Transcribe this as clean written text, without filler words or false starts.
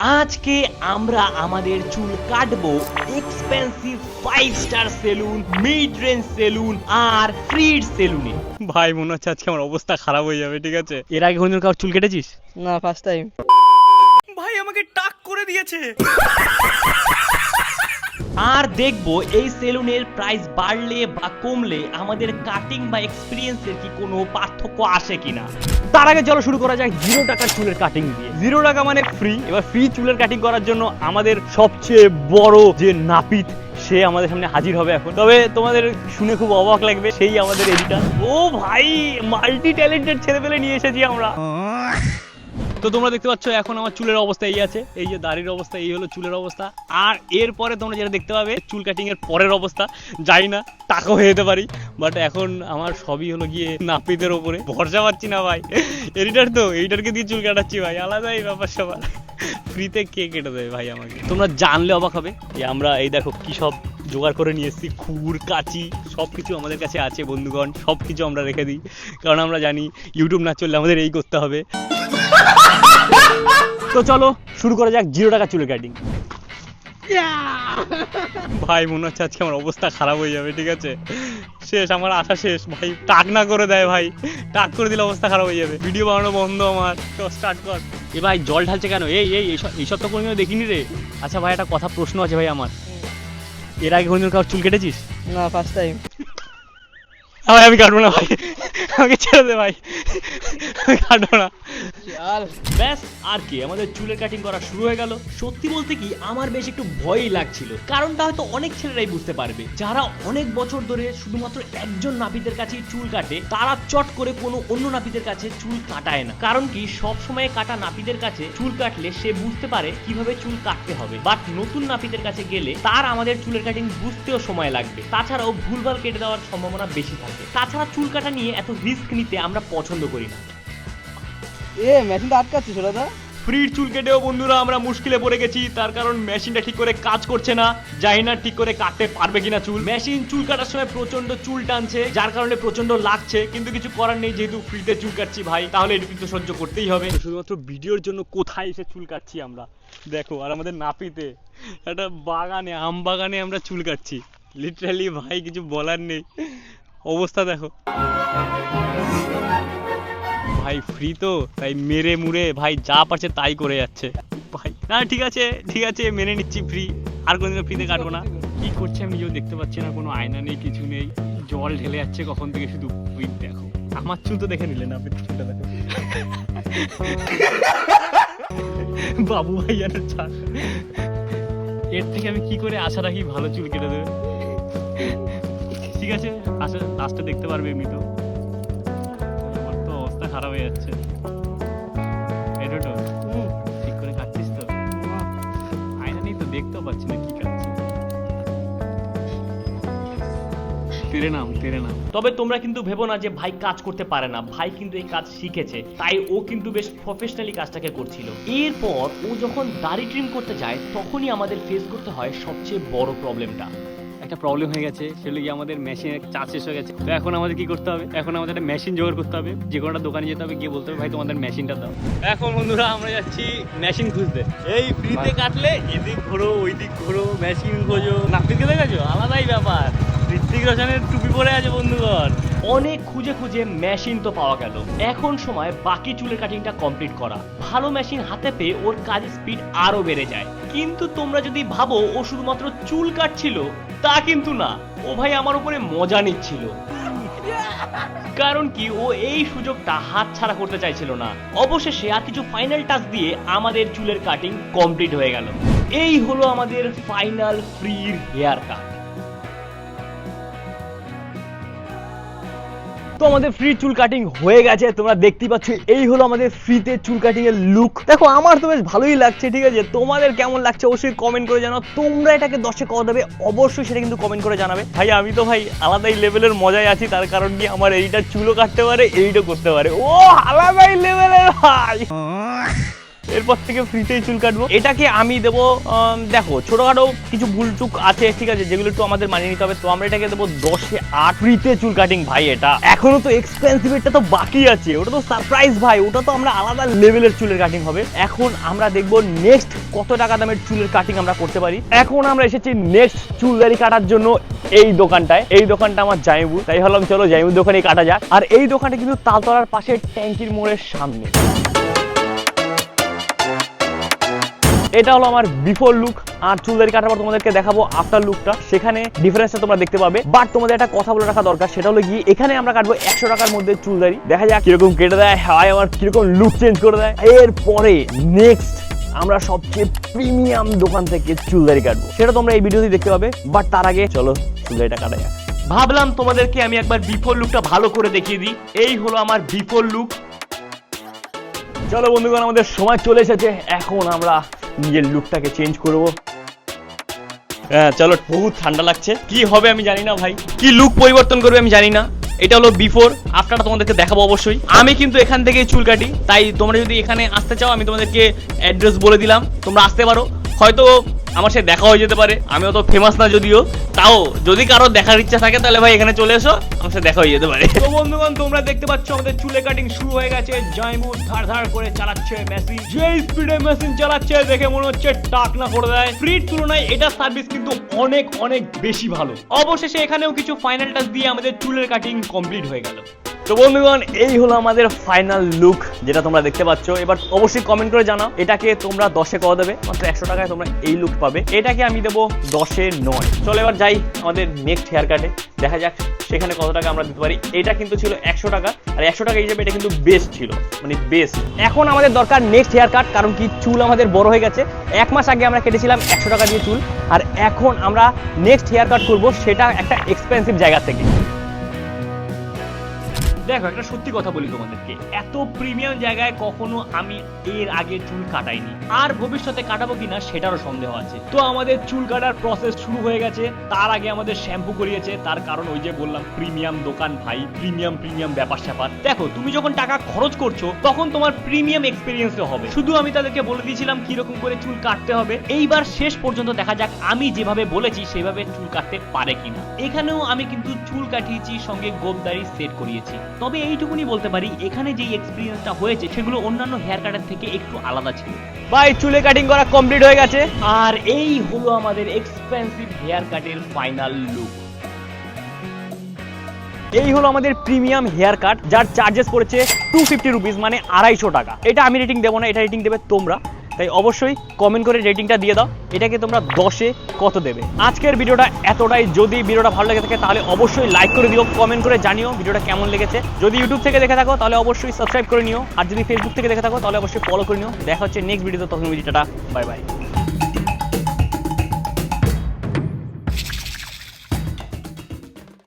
আজকে আমরা আমাদের চুল কাটবো expensive 5 star salon, mid range salon আর ফ্রিড সেলুনে। ভাই মনে হচ্ছে আজকে আমার অবস্থা খারাপ হয়ে যাবে, ঠিক আছে? এর আগে কোনদিন কারোর চুল কেটেছিস? না, ফার্স্ট টাইম। ভাই আমাকে টাক করে দিয়েছে। আর দেখবো এই সেলুনের প্রাইস বাড়লে বা কমলে আমাদের কাটিং বা এক্সপিরিয়েন্সের কি কোনো পার্থক্য আসে কিনা। তার আগে চলো শুরু করা যাক 0 টাকার চুলের কাটিং দিয়ে। 0 টাকা মানে ফ্রি। এবার ফ্রি চুলের কাটিং করার জন্য আমাদের সবচেয়ে বড় যে নাপিত সে আমাদের সামনে হাজির হবে এখন। তবে তোমাদের শুনে খুব অবাক লাগবে, সেই আমাদের এডিটর। ও ভাই, মাল্টি ট্যালেন্টেড ছেলেপেলে নিয়ে এসেছি আমরা। তো তোমরা দেখতে পাচ্ছ এখন আমার চুলের অবস্থা এই আছে, এই যে দাড়ির অবস্থা, এই হলো চুলের অবস্থা। আর এরপরে তোমরা যেটা দেখতে পাবে চুল কাটিং এর পরের অবস্থা, যাই না টাকা হয়ে যেতে পারি, বাট এখন আমার সবই হলো গিয়ে নাপিতের ওপরে। ভরসা পাচ্ছি না ভাই, এডিটর তো এডিটরকে দিয়ে চুল কাটাচ্ছি ভাই, আলাদাই ব্যাপার সবার। ফ্রিতে কে কেটে দেবে ভাই আমাকে? তোমরা জানলে অবাক হবে যে আমরা এই দেখো কি সব জোগাড় করে নিয়ে এসেছি। খুর, কাঁচি সবকিছু আমাদের কাছে আছে বন্ধুগণ, সবকিছু আমরা রেখে দিই, কারণ আমরা জানি ইউটিউব না চললে আমাদের এই করতে হবে। তো চলো শুরু করা যাক 0 টাকা চুলের কাটিং। ভাই মনে হচ্ছে আজকে আমার অবস্থা খারাপ হয়ে যাবে, ঠিক আছে? শেষ, আমার আশা শেষ ভাই। টাক না করে দেয় ভাই, টাক করে দিলে অবস্থা খারাপ হয়ে যাবে, ভিডিও বানানো বন্ধ আমার। তো স্টার্ট কর। এ ভাই জল ঢালছে কেন? এইসব তো কোনোদিনও দেখিনি রে। আচ্ছা ভাই একটা কথা প্রশ্ন আছে ভাই আমার, এর আগে কোনোদিন কারোর চুল কেটেছিস? না, ফার্স্ট টাইম। ভাই আমি কাটবো না ভাই, আমাকে ছেড়ে দে ভাই, আমি কাটবো না। ব্যাস, আর কি আমাদের চুলের কাটিং করা শুরু হয়ে গেল। সত্যি বলতে কি আমার বেশ একটু ভয়ই লাগছিল, কারণটা হয়তো অনেক ছেলেরাই বুঝতে পারবে যারা অনেক বছর ধরে শুধুমাত্র একজন নাপিতের কাছেই চুল কাটে, তারা চট করে কোনো অন্য নাপিতের কাছে চুল কাটায় না। কারণ কি সব সময় কাটা নাপিতের কাছে চুল কাটলে সে বুঝতে পারে কিভাবে চুল কাটতে হবে, বাট নতুন নাপিতের কাছে গেলে তার আমাদের চুলের কাটিং বুঝতেও সময় লাগবে, তাছাড়াও ভুলভাল কেটে দেওয়ার সম্ভাবনা বেশি থাকে। তাছাড়া চুল কাটা নিয়ে এত রিস্ক নিতে আমরা পছন্দ করি না। মেশিনটা আটকাচ্ছে দাদা। ফ্রির চুল কেটেও বন্ধুরা আমরা মুশকিলে পড়ে গেছি, তার কারণ মেশিনটা ঠিক করে কাজ করছে না, জানি না ঠিক করে কাটতে পারবে কিনা চুল। মেশিন চুল কাটার সময় প্রচন্ড চুল টানছে, যার কারণে প্রচন্ড লাগছে, কিন্তু কিছু করার নেই, যেহেতু ফ্রিতে চুল কাটছি ভাই, তাহলে এটুকু তো সহ্য করতেই হবে। শুধুমাত্র ভিডিওর জন্য কোথায় এসে চুল কাটছি আমরা দেখো, আর আমাদের নাপিতে একটা বাগানে, আম বাগানে আমরা চুল কাটছি লিটারালি ভাই, কিছু বলার নেই, অবস্থা দেখো ভাই। ফ্রি তো তাই মেরে মুড়ে ভাই যা পারছে তাই করে যাচ্ছে ভাই। না ঠিক আছে ঠিক আছে, মেনে নিচ্ছি ফ্রি, আর কোনোদিনও ফ্রিতে কাটবো না। কি করছে আমি নিজেও দেখতে পাচ্ছি না, কোনো আয়না নেই, কিছু নেই, জল ঢেলে যাচ্ছে কখন থেকে শুধু। ওই দেখো আমার চুল তো দেখে নিলেন আপনি, চুলটা দেখো বাবু ভাই যেন ছাড়, এর থেকে আমি কি করে আশা রাখি ভালো চুল কেটে দেবে। ঠিক আছে আশা লাস্টে দেখতে পারবে এমনি তো, খারাপ হয়ে যাচ্ছে। ঠিক করে কাটছিস তো? আয়না নেই তো, দেখতেও পাচ্ছি না কি কাটছিস। তেরে নাম। তবে তোমরা কিন্তু ভেবো না যে ভাই কাজ করতে পারে না, ভাই কিন্তু এই কাজ শিখেছে, তাই ও কিন্তু বেশ প্রফেশনালি কাজটাকে করছিল। এরপর ও যখন দাড়ি ট্রিম করতে যায় তখনই আমাদের ফেস করতে হয় সবচেয়ে বড় প্রবলেমটা। একটা প্রবলেম হয়ে গেছে, সেগুলো গিয়ে আমাদের মেশিনের চার্জ শেষ হয়ে গেছে। তো এখন আমাদের কি করতে হবে? এখন আমাদের একটা মেশিন জোগাড় করতে হবে, যে কোনো একটা দোকানে যেতে হবে, গিয়ে বলতে হবে ভাই তোমাদের মেশিনটা দাও। এখন বন্ধুরা আমরা যাচ্ছি মেশিন খুঁজতে। এই ফ্রিতে কাটলে এদিক ঘোরো ওই দিক ঘোরো, মেশিন খোঁজো। নাপিতকে দেখেছো? আলাদাই ব্যাপার, ঋত্বিক রোশনের টুপি পরে আছে বন্ধুগণ। অনেক খুঁজে খুঁজে মেশিন তো পাওয়া গেল, এখন সময় বাকি চুলের কাটিংটা কমপ্লিট করা। ভালো মেশিন হাতে পেয়ে ওর কাজের স্পিড আরো বেড়ে যায়। কিন্তু তোমরা যদি ভাবো ও শুধুমাত্র চুল কাটছিল, তা কিন্তু না, ও ভাই আমার উপরে মজা নিচ্ছিল। কারণ কি ও এই সুযোগটা হাতছাড়া করতে চাইছিল না। অবশেষে আর কিছু ফাইনাল টাচ দিয়ে আমাদের চুলের কাটিং কমপ্লিট হয়ে গেল। এই হলো আমাদের ফাইনাল ফ্রির হেয়ার কাট। তো আমাদের ফ্রি চুল কাটিং হয়ে গেছে, তোমরা দেখতেই পাচ্ছ এই হলো আমাদের ফ্রিতে চুল কাটিং এর লুক। দেখো আমার তো বেশ ভালোই লাগছে, ঠিক আছে? তোমাদের কেমন লাগছে অবশ্যই কমেন্ট করে জানাও। তোমরা এটাকে 10-এ কত দেবে অবশ্যই সেটা কিন্তু কমেন্ট করে জানাবে। ভাই আমি তো ভাই আলাদাই লেভেলের মজায় আছি, তার কারণ কি আমার এইটা চুলও কাটতে পারে, এইটা করতে পারে, ও আলাদাই লেভেলের ভাই। এরপর থেকে ফ্রিতেই চুল কাটবো। এটাকে আমি দেবো দেখো ছোটখাটো কিছু ভুলচুক আছে ঠিক আছে যেগুলো একটু আমাদের মানিয়ে নিতে হবে, তো আমরা এটাকে দেবো 10-8 ফ্রিতে চুল কাটিং। ভাই এটা এখনো তো এক্সপেন্সিভ, এটা তো বাকি আছে, ওটা তো সারপ্রাইজ ভাই, ওটা তো আমরা আলাদা লেভেলের চুলের কাটিং হবে। এখন আমরা দেখবো নেক্সট কত টাকা দামের চুলের কাটিং আমরা করতে পারি। এখন আমরা এসেছি নেক্সট চুল দাড়ি কাটার জন্য এই দোকানটায়। এই দোকানটা আমার জাইবু, তাই ভাবলাম চলো জাইবুর দোকানে কাটা যাক। আর এই দোকানটা কিন্তু তালতলার পাশে ট্যাঙ্কির মোড়ের সামনে। এটা হলো আমার বিফোর লুক, আর চুল দাড়ি কাটার পর তোমাদেরকে দেখাবো আফটার লুকটা, সেখানে ডিফারেন্সটা তোমরা দেখতে পাবে। বাট তোমাদের একটা কথা বলে রাখা দরকার, সেটা হলো গিয়ে এখানে আমরা কাটবো 100 টাকার মধ্যে চুল দাড়ি। দেখা যাক কিরকম কেটে দেয়, হয় আমার কিরকম লুক চেঞ্জ করে দেয়। এরপরে নেক্সট আমরা সবচেয়ে প্রিমিয়াম দোকান থেকে চুল দাড়ি কাটবো, সেটা তোমরা এই ভিডিওতে দেখতে পাবে। বাট তার আগে চলো চুল দাড়িটা কাটা যাক। ভাবলাম তোমাদেরকে আমি একবার বিফোর লুকটা ভালো করে দেখিয়ে দিই। এই হলো আমার বিফোর লুক। চলো বন্ধুগণ, আমাদের সময় চলে এসেছে, এখন আমরা নিজের লুকটাকে চেঞ্জ করব। হ্যাঁ চলো, বহুত ঠান্ডা লাগছে, কি হবে আমি জানি না ভাই, কি লুক পরিবর্তন করবে আমি জানি না। এটা হলো বিফোর, আফটারটা তোমাদেরকে দেখাবো অবশ্যই। আমি কিন্তু এখান থেকেই চুল কাটি, তাই তোমরা যদি এখানে আসতে চাও আমি তোমাদেরকে অ্যাড্রেস বলে দিলাম, তোমরা আসতে পারো। হয়তো আমার সাথে দেখা হয়ে যেতে পারে, আমি অত ফেমাস না যদিও, তাও যদি কারো দেখার ইচ্ছা থাকে তাহলে ভাই এখানে চলে এসো, আমার সাথে দেখা হয়ে যেতে পারে। তো বন্ধুগণ, তোমরা দেখতে পাচ্ছ আমাদের চুলে কাটিং শুরু হয়ে গেছে। জাইমু ধার ধার করে চালাচ্ছে মেশিন, যে স্পিডে মেশিন চালাচ্ছে দেখে মনে হচ্ছে টাক না করে দেয়। ফ্রির তুলনায় এটা সার্ভিস কিন্তু অনেক অনেক বেশি ভালো। অবশেষে এখানেও কিছু ফাইনাল টাচ দিয়ে আমাদের চুলের কাটিং কমপ্লিট হয়ে গেল। তো বন্ধুগণ, এই হলো আমাদের ফাইনাল লুক, যেটা তোমরা দেখতে পাচ্ছ। এবার অবশ্যই কমেন্ট করে জানাও এটাকে তোমরা 10-এ কত দেবে। মাত্র 100 টাকায় তোমরা এই লুক পাবে। এটাকে আমি দেবো 10-এ 9। চলো এবার যাই আমাদের নেক্সট হেয়ার কাটে, দেখা যাক সেখানে কত টাকা আমরা দিতে পারি। এটা কিন্তু ছিল 100 টাকা, আর 100 টাকা হিসেবে এটা কিন্তু বেস্ট ছিল, মানে বেস্ট। এখন আমাদের দরকার নেক্সট হেয়ার কাট, কারণ কি চুল আমাদের বড় হয়ে গেছে। 1 মাস আগে আমরা কেটেছিলাম 100 টাকা দিয়ে চুল, আর এখন আমরা নেক্সট হেয়ার কাট করবো, সেটা একটা এক্সপেন্সিভ জায়গা থেকে। দেখো একটা সত্যি কথা বলি তোমাদেরকে, এত প্রিমিয়াম জায়গায় কখনো আমি এর আগে চুল কাটাইনি, আর ভবিষ্যতে কাটাবো কিনা সেটারও সন্দেহ আছে। তো আমাদের চুল কাটার প্রসেস শুরু হয়ে গেছে। তার আগে আমাদের শ্যাম্পু করিয়েছে, তার কারণ ওই যে বললাম প্রিমিয়াম দোকান ভাই, প্রিমিয়াম ব্যাপার স্যাপার। দেখো তুমি যখন টাকা খরচ করছো তখন তোমার প্রিমিয়াম এক্সপিরিয়েন্সও হবে। শুধু আমি তাদেরকে বলে দিয়েছিলাম কিরকম করে চুল কাটতে হবে। এইবার শেষ পর্যন্ত দেখা যাক আমি যেভাবে বলেছি সেভাবে চুল কাটতে পারে কিনা। এখানেও আমি কিন্তু চুল কাটিয়েছি, সঙ্গে গোপদারি সেট করিয়েছি। তবে এইটুকুনি বলতে পারি, এখানে যে এক্সপিরিয়েন্সটা হয়েছে সেগুলো অন্যান্য হেয়ার কাটার থেকে একটু আলাদা ছিল। ভাই চুলে কাটিং করা কমপ্লিট হয়ে গেছে, আর এই হলো আমাদের এক্সপেন্সিভ হেয়ার কাটের ফাইনাল লুক। এই হলো আমাদের প্রিমিয়াম হেয়ার কাট, যার চার্জেস পড়েছে 250 রুপিস, মানে 250 টাকা। এটা আমি রেটিং দেবো না, এটা রেটিং দেবে তোমরা। তাই অবশ্যই কমেন্ট করে রেটিংটা দিয়ে দাও, এটাকে তোমরা 10-এ কত দেবে। আজকের ভিডিওটা এতটাই। যদি ভিডিওটা ভালো লেগে থাকে তাহলে অবশ্যই লাইক করে দিও, কমেন্ট করে জানিও ভিডিওটা কেমন লেগেছে। যদি ইউটিউব থেকে দেখে থাকো তাহলে অবশ্যই সাবস্ক্রাইব করে নিও, আর যদি ফেসবুক থেকে দেখে থাকো তাহলে অবশ্যই ফলো করে নিও। দেখা হচ্ছে নেক্সট ভিডিওতে, তখন ভিডিওটা বাই বাই।